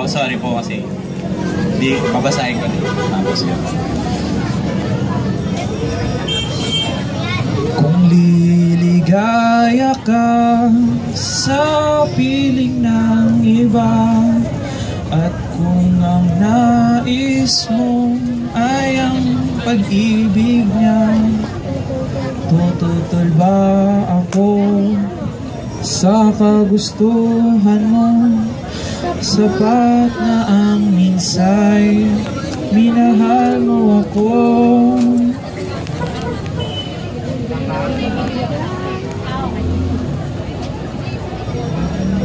Oh, sorry po kasi hindi babasahin ko din. Tapos yun. Kung liligaya ka sa piling ng iba, at kung ang nais mo ay ang pag-ibig niya, tututol ba ako sa kagustuhan mo? Sapat na ang minsay minahal mo ako.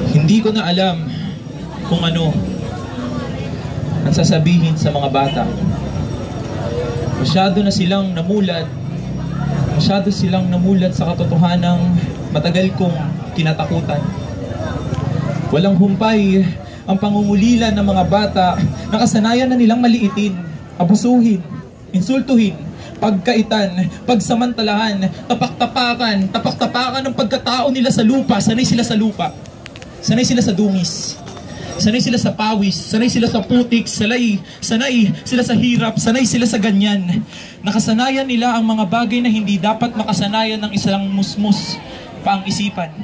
Hindi ko na alam kung ano ang sasabihin sa mga bata. Masyado na silang namulat. Masyado silang namulat sa katotohanang matagal kong kinatakutan. Walang humpay ang pangungulila ng mga bata na kasanayan na nilang maliitin, abusuhin, insultuhin, pagkaitan, pagsamantalahan, tapak-tapakan ng pagkatao nila sa lupa. Sanay sila sa lupa. Sanay sila sa dungis. Sanay sila sa pawis, sanay sila sa putik, sanay sila sa hirap, sanay sila sa ganyan. Nakasanayan nila ang mga bagay na hindi dapat makasanayan ng isang musmus pa ang isipan.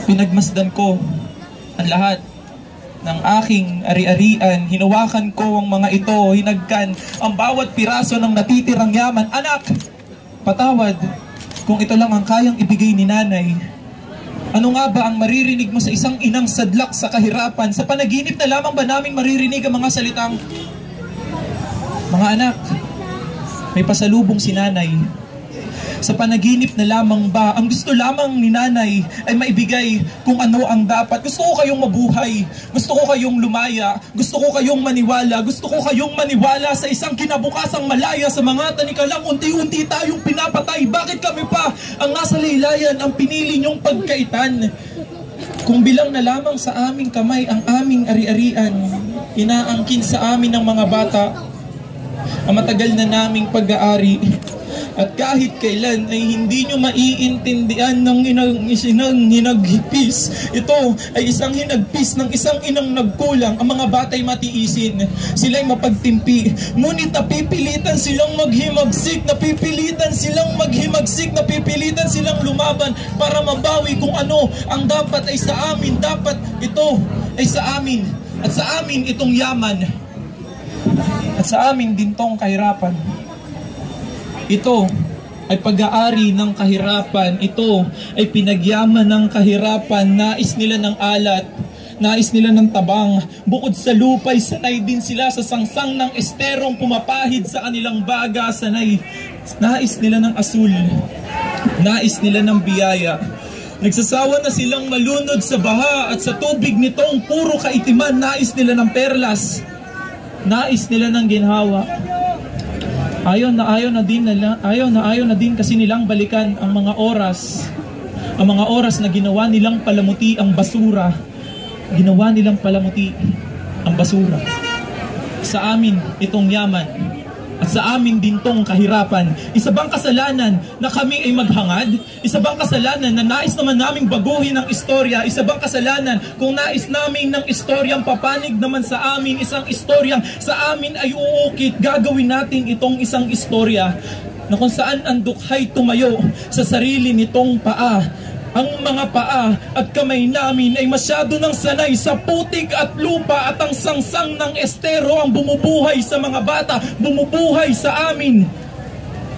Pinagmasdan ko ang lahat ng aking ari-arian, hinawakan ko ang mga ito, hinagkan ang bawat piraso ng natitirang yaman. Anak, patawad kung ito lang ang kayang ibigay ni nanay. Ano nga ba ang maririnig mo sa isang inang sadlak sa kahirapan? Sa panaginip na lamang ba naming maririnig ang mga salitang, mga anak, may pasalubong si nanay. Sa panaginip na lamang ba, ang gusto lamang ni nanay ay maibigay kung ano ang dapat. Gusto ko kayong mabuhay, gusto ko kayong lumaya, gusto ko kayong maniwala, gusto ko kayong maniwala sa isang kinabukasang malaya. Sa mga tanikalang unti-unti tayong pinapatay. Bakit kami pa ang nasa laylayan, ang pinili niyong pagkaitan? Kung bilang na lamang sa aming kamay ang aming ari-arian, inaangkin sa amin ng mga bata ang matagal na naming pag-aari. At kahit kailan ay hindi nyo maiintindihan ng isang hinagpis. Ito ay isang hinagpis ng isang inang nagkulang. Ang mga bata'y matiisin, sila'y mapagtimpi. Ngunit napipilitan silang maghimagsik, napipilitan silang maghimagsik, napipilitan silang lumaban para mabawi kung ano ang dapat ay sa amin. Dapat ito ay sa amin. At sa amin itong yaman. At sa amin din tong kahirapan. Ito ay pag-aari ng kahirapan. Ito ay pinagyaman ng kahirapan. Nais nila ng alat. Nais nila ng tabang. Bukod sa lupay, sanay din sila sa sangsang ng esterong pumapahid sa kanilang baga. Nais nila ng asul. Nais nila ng biyaya. Nagsasawa na silang malunod sa baha at sa tubig nitong puro kaitiman. Nais nila ng perlas. Nais nila ng ginhawa. Ayaw na din kasi nilang balikan ang mga oras na ginawa nilang palamuti ang basura. Ginawa nilang palamuti ang basura. Sa amin itong yaman at sa amin din tong kahirapan. Isa bang kasalanan na kami ay maghangad? Isa bang kasalanan na nais naman naming baguhin ang istorya? Isa bang kasalanan kung nais namin ng istoryang papanig naman sa amin, isang istoryang sa amin ay uukit? Gagawin natin itong isang istorya na kung saan ang dukhay tumayo sa sarili nitong paa. Ang mga paa at kamay namin ay masyado nang sanay sa putik at lupa at ang sangsang ng estero ang bumubuhay sa mga bata, bumubuhay sa amin.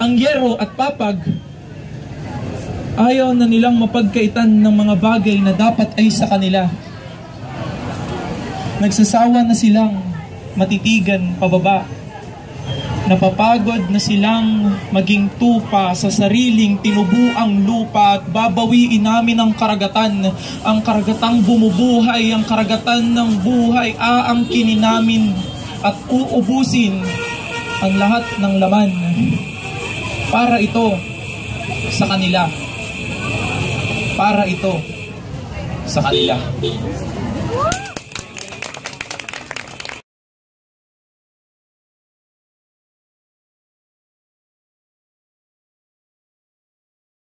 Ang yero at papag, ayaw na nilang mapagkaitan ng mga bagay na dapat ay sa kanila. Nagsasawa na silang matitigan pababa. Napapagod na silang maging tupa sa sariling tinubuang lupa at babawiin namin ang karagatang bumubuhay, ang karagatan ng buhay, aangkinin namin at uubusin ang lahat ng laman. Para ito sa kanila. Para ito sa kanila.